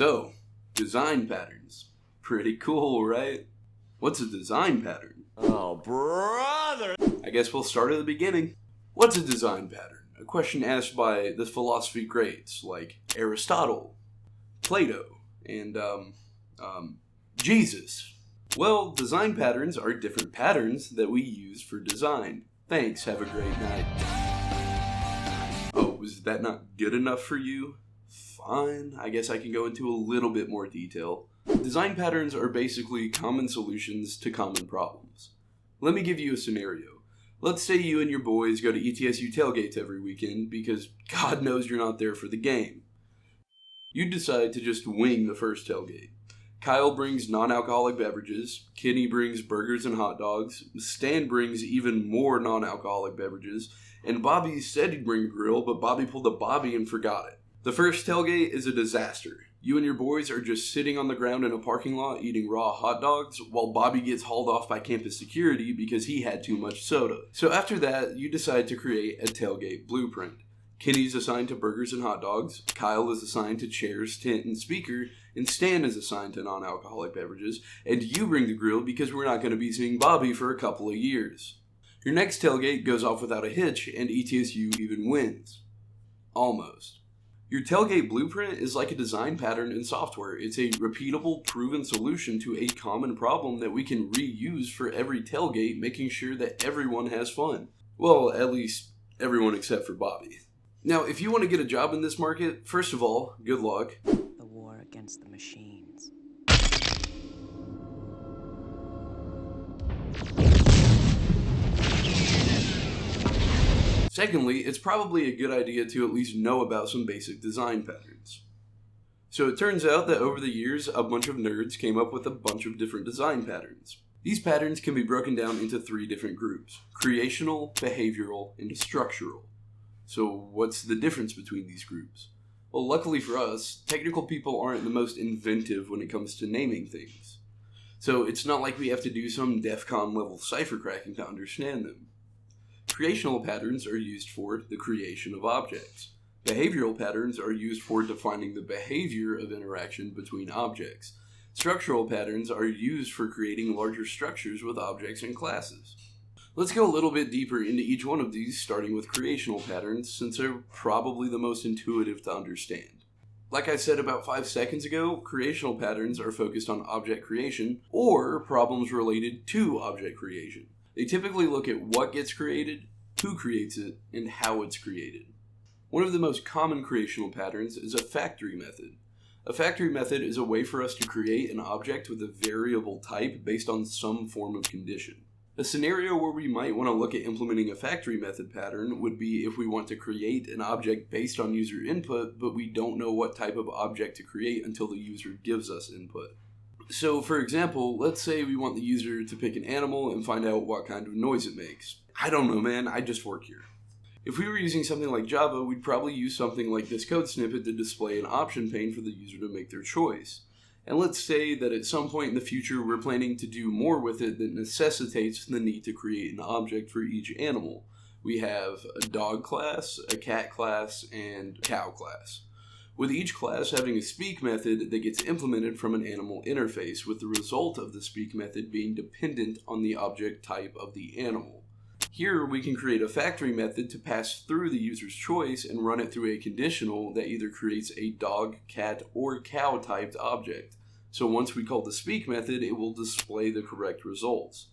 So, design patterns. Pretty cool, right? What's a design pattern? Oh, brother! I guess we'll start at the beginning. What's a design pattern? A question asked by the philosophy greats like Aristotle, Plato, and, Jesus. Well, design patterns are different patterns that we use for design. Thanks, have a great night. Oh, was that not good enough for you? Fine, I guess I can go into a little bit more detail. Design patterns are basically common solutions to common problems. Let me give you a scenario. Let's say you and your boys go to ETSU tailgates every weekend because God knows you're not there for the game. You decide to just wing the first tailgate. Kyle brings non-alcoholic beverages, Kenny brings burgers and hot dogs, Stan brings even more non-alcoholic beverages, and Bobby said he'd bring a grill, but Bobby pulled a Bobby and forgot it. The first tailgate is a disaster. You and your boys are just sitting on the ground in a parking lot eating raw hot dogs while Bobby gets hauled off by campus security because he had too much soda. So after that, you decide to create a tailgate blueprint. Kenny's assigned to burgers and hot dogs, Kyle is assigned to chairs, tent, and speaker, and Stan is assigned to non-alcoholic beverages, and you bring the grill because we're not going to be seeing Bobby for a couple of years. Your next tailgate goes off without a hitch, and ETSU even wins. Almost. Your tailgate blueprint is like a design pattern in software. It's a repeatable, proven solution to a common problem that we can reuse for every tailgate, making sure that everyone has fun. Well, at least everyone except for Bobby. Now, if you want to get a job in this market, first of all, good luck. The war against the machines. Secondly, it's probably a good idea to at least know about some basic design patterns. So it turns out that over the years, a bunch of nerds came up with a bunch of different design patterns. These patterns can be broken down into 3 different groups: creational, behavioral, and structural. So what's the difference between these groups? Well, luckily for us, technical people aren't the most inventive when it comes to naming things. So it's not like we have to do some DEF CON level cipher cracking to understand them. Creational patterns are used for the creation of objects. Behavioral patterns are used for defining the behavior of interaction between objects. Structural patterns are used for creating larger structures with objects and classes. Let's go a little bit deeper into each one of these, starting with creational patterns, since they're probably the most intuitive to understand. Like I said about 5 seconds ago, creational patterns are focused on object creation or problems related to object creation. They typically look at what gets created, who creates it, and how it's created. One of the most common creational patterns is a factory method. A factory method is a way for us to create an object with a variable type based on some form of condition. A scenario where we might want to look at implementing a factory method pattern would be if we want to create an object based on user input, but we don't know what type of object to create until the user gives us input. So, for example, let's say we want the user to pick an animal and find out what kind of noise it makes. I don't know, man, I just work here. If we were using something like Java, we'd probably use something like this code snippet to display an option pane for the user to make their choice. And let's say that at some point in the future we're planning to do more with it that necessitates the need to create an object for each animal. We have a dog class, a cat class, and a cow class. With each class having a speak method that gets implemented from an animal interface, with the result of the speak method being dependent on the object type of the animal. Here we can create a factory method to pass through the user's choice and run it through a conditional that either creates a dog, cat, or cow typed object. So once we call the speak method, it will display the correct results.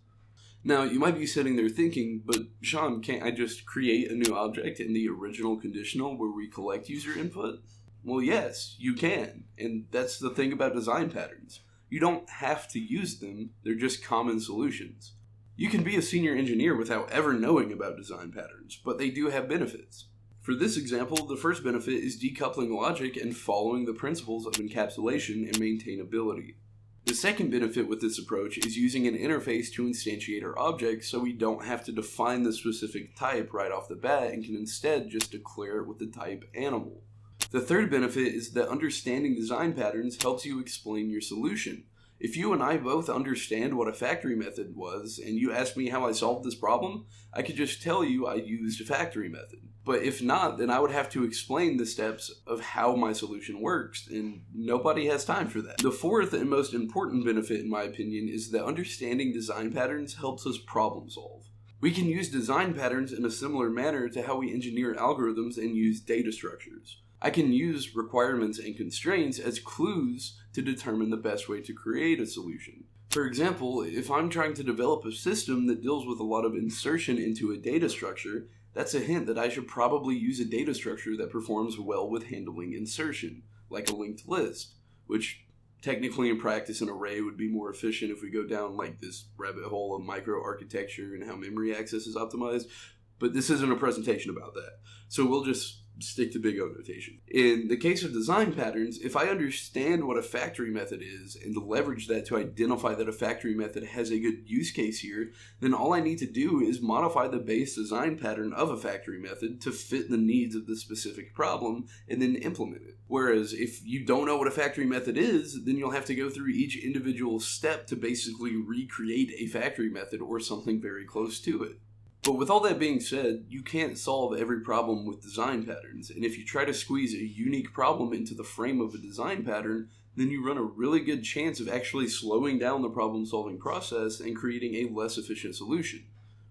Now, you might be sitting there thinking, but Sean, can't I just create a new object in the original conditional where we collect user input? Well, yes, you can, and that's the thing about design patterns. You don't have to use them, they're just common solutions. You can be a senior engineer without ever knowing about design patterns, but they do have benefits. For this example, the first benefit is decoupling logic and following the principles of encapsulation and maintainability. The second benefit with this approach is using an interface to instantiate our objects so we don't have to define the specific type right off the bat and can instead just declare it with the type animal. The third benefit is that understanding design patterns helps you explain your solution. If you and I both understand what a factory method was, and you asked me how I solved this problem, I could just tell you I used a factory method. But if not, then I would have to explain the steps of how my solution works, and nobody has time for that. The fourth and most important benefit, in my opinion, is that understanding design patterns helps us problem solve. We can use design patterns in a similar manner to how we engineer algorithms and use data structures. I can use requirements and constraints as clues to determine the best way to create a solution. For example, if I'm trying to develop a system that deals with a lot of insertion into a data structure, that's a hint that I should probably use a data structure that performs well with handling insertion, like a linked list, which technically in practice an array would be more efficient if we go down like this rabbit hole of microarchitecture and how memory access is optimized, but this isn't a presentation about that, so we'll just stick to big O notation. In the case of design patterns, if I understand what a factory method is and leverage that to identify that a factory method has a good use case here, then all I need to do is modify the base design pattern of a factory method to fit the needs of the specific problem and then implement it. Whereas if you don't know what a factory method is, then you'll have to go through each individual step to basically recreate a factory method or something very close to it. But with all that being said, you can't solve every problem with design patterns, and if you try to squeeze a unique problem into the frame of a design pattern, then you run a really good chance of actually slowing down the problem-solving process and creating a less efficient solution.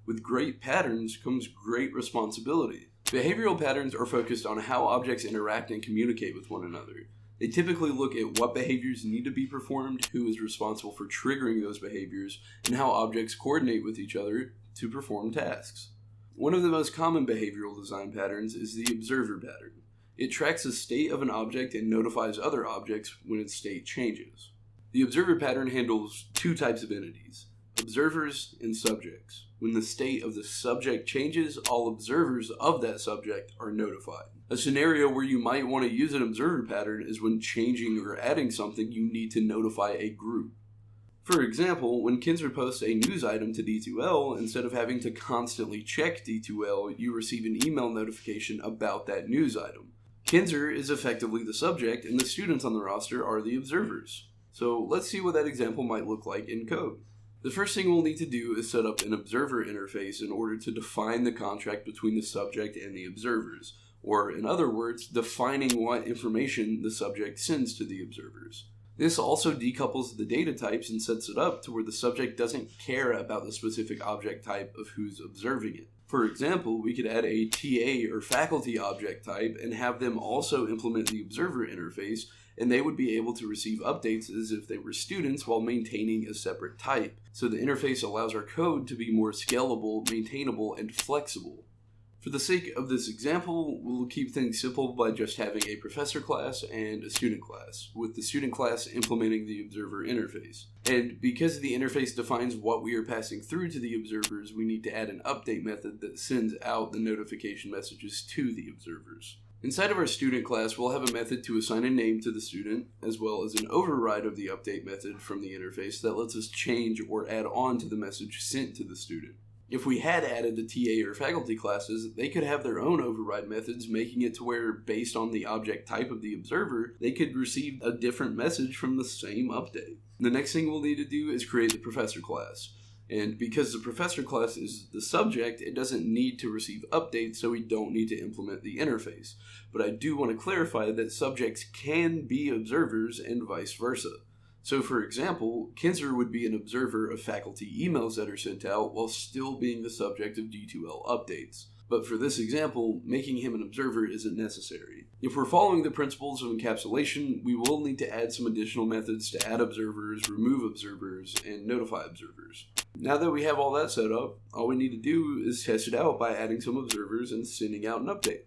With great patterns comes great responsibility. Behavioral patterns are focused on how objects interact and communicate with one another. They typically look at what behaviors need to be performed, who is responsible for triggering those behaviors, and how objects coordinate with each other to perform tasks. One of the most common behavioral design patterns is the observer pattern. It tracks the state of an object and notifies other objects when its state changes. The observer pattern handles two types of entities, observers and subjects. When the state of the subject changes, all observers of that subject are notified. A scenario where you might want to use an observer pattern is when changing or adding something, you need to notify a group. For example, when Kinser posts a news item to D2L, instead of having to constantly check D2L, you receive an email notification about that news item. Kinser is effectively the subject, and the students on the roster are the observers. So let's see what that example might look like in code. The first thing we'll need to do is set up an observer interface in order to define the contract between the subject and the observers, or in other words, defining what information the subject sends to the observers. This also decouples the data types and sets it up to where the subject doesn't care about the specific object type of who's observing it. For example, we could add a TA or faculty object type and have them also implement the observer interface, and they would be able to receive updates as if they were students while maintaining a separate type. So the interface allows our code to be more scalable, maintainable, and flexible. For the sake of this example, we'll keep things simple by just having a professor class and a student class, with the student class implementing the observer interface. And because the interface defines what we are passing through to the observers, we need to add an update method that sends out the notification messages to the observers. Inside of our student class, we'll have a method to assign a name to the student, as well as an override of the update method from the interface that lets us change or add on to the message sent to the student. If we had added the TA or faculty classes, they could have their own override methods, making it to where, based on the object type of the observer, they could receive a different message from the same update. The next thing we'll need to do is create the professor class. And because the professor class is the subject, it doesn't need to receive updates, so we don't need to implement the interface. But I do want to clarify that subjects can be observers and vice versa. So for example, Kinser would be an observer of faculty emails that are sent out while still being the subject of D2L updates. But for this example, making him an observer isn't necessary. If we're following the principles of encapsulation, we will need to add some additional methods to add observers, remove observers, and notify observers. Now that we have all that set up, all we need to do is test it out by adding some observers and sending out an update.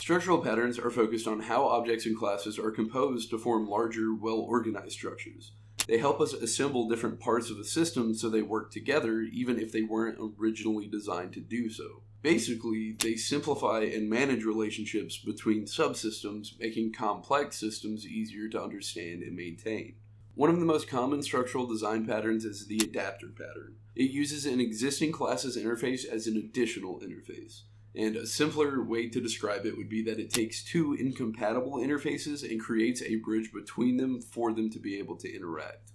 Structural patterns are focused on how objects and classes are composed to form larger, well-organized structures. They help us assemble different parts of a system so they work together, even if they weren't originally designed to do so. Basically, they simplify and manage relationships between subsystems, making complex systems easier to understand and maintain. One of the most common structural design patterns is the adapter pattern. It uses an existing class's interface as an additional interface. And a simpler way to describe it would be that it takes two incompatible interfaces and creates a bridge between them for them to be able to interact.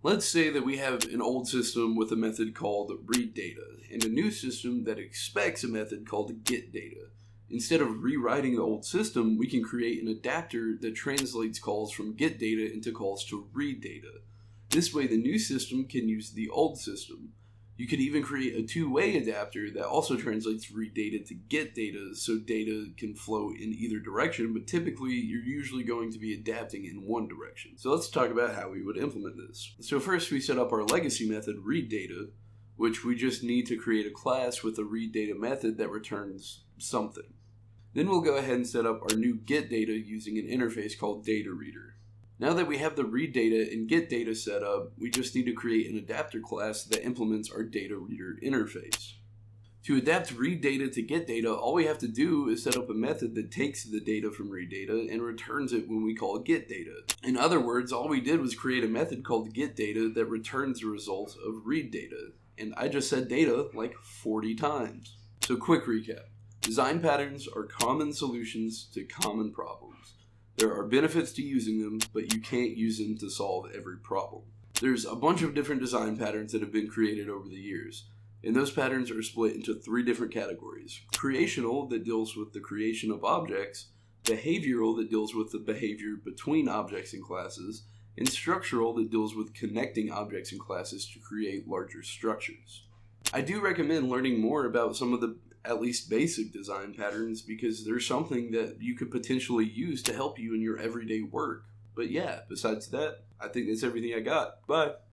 Let's say that we have an old system with a method called read data, and a new system that expects a method called get data. Instead of rewriting the old system, we can create an adapter that translates calls from get data into calls to read data. This way the new system can use the old system. You could even create a two-way adapter that also translates read data to get data, so data can flow in either direction, but typically you're usually going to be adapting in one direction. So let's talk about how we would implement this. So first we set up our legacy method read data, which we just need to create a class with a read data method that returns something. Then we'll go ahead and set up our new get data using an interface called data reader. Now that we have the read data and get data set up, we just need to create an adapter class that implements our data reader interface. To adapt read data to get data, all we have to do is set up a method that takes the data from read data and returns it when we call get data. In other words, all we did was create a method called get data that returns the result of read data. And I just said data like 40 times. So quick recap. Design patterns are common solutions to common problems. There are benefits to using them, but you can't use them to solve every problem. There's a bunch of different design patterns that have been created over the years, and those patterns are split into 3 different categories. Creational, that deals with the creation of objects, behavioral, that deals with the behavior between objects and classes, and structural, that deals with connecting objects and classes to create larger structures. I do recommend learning more about some of the at least basic design patterns because there's something that you could potentially use to help you in your everyday work. But yeah, besides that, I think that's everything I got. Bye.